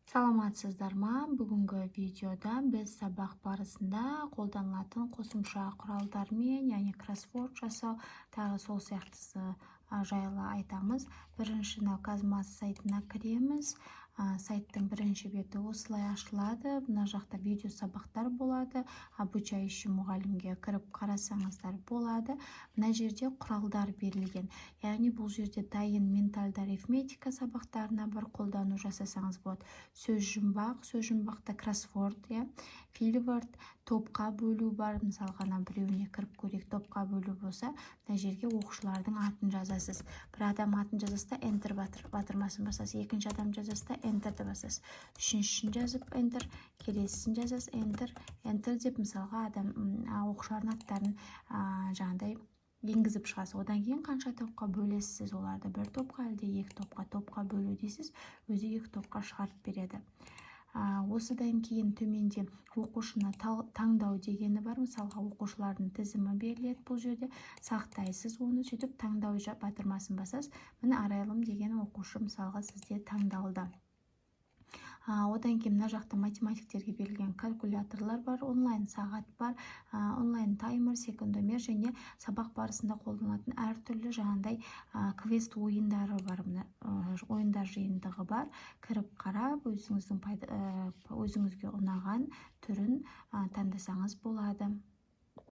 Саламатсыздар ма? Бүгінгі видеода біз сабақ барысында қолданылатын қосымша құралдармен, яғни кроссворд жасау, тағы сол сияқтысы жайлы айтамыз. Бірінші Казмас сайтына кіреміз. Сайттың бірінші беті осылай ашылады. Мына жақта видео сабақтар болады. Обучающий мұғалімге кіріп қарасаңыздар болады. Мына жерде құралдар берілген. Яғни бұл жерде дайын ментальды арифметика сабақтарына бір қолдану жасасаңыз болады. Сөз жұмбақта кроссворд, филворд, топқа бөлу бар. Мысалы ғана біреуіне кіріп көрейік. Топқа бөлу болса, мына жерге оқушылардың атын жазасыз. Бір адам атын жазасыз, enter батырмасын басасыз. Екінші адам жазасыз, enterді басасыз. Үшіншісін жазып enter, келесісін жазасыз, enter деп мысалға оқушылардың аттарын жаңағыдай енгізіп шығасыз. Одан кейін қанша топқа бөлесіз оларды? Бір топқа әлде екі топқа бөлу дейсіз, өзі екі топқа шығарып береді. Осыдан кейін төменде оқушыны таңдау дегені бар. Мысалға оқушылардың тізімі беріледі. Бұл жерде сақтайсыз оны, сөйтіп таңдау батырмасын басасыз. Міне арайлым деген оқушы мысалға сізде таңдалды. Одан кейін мына жақта математиктерге берілген калькуляторлар бар, онлайн сағат бар, онлайн таймер, секундомер және сабақ барысында қолданылатын әртүрлі жаңағыдай квест ойындары бар. Ойындар жиынтығы бар. Кіріп қарап, өзіңізге ұнаған түрін таңдасаңыз болады.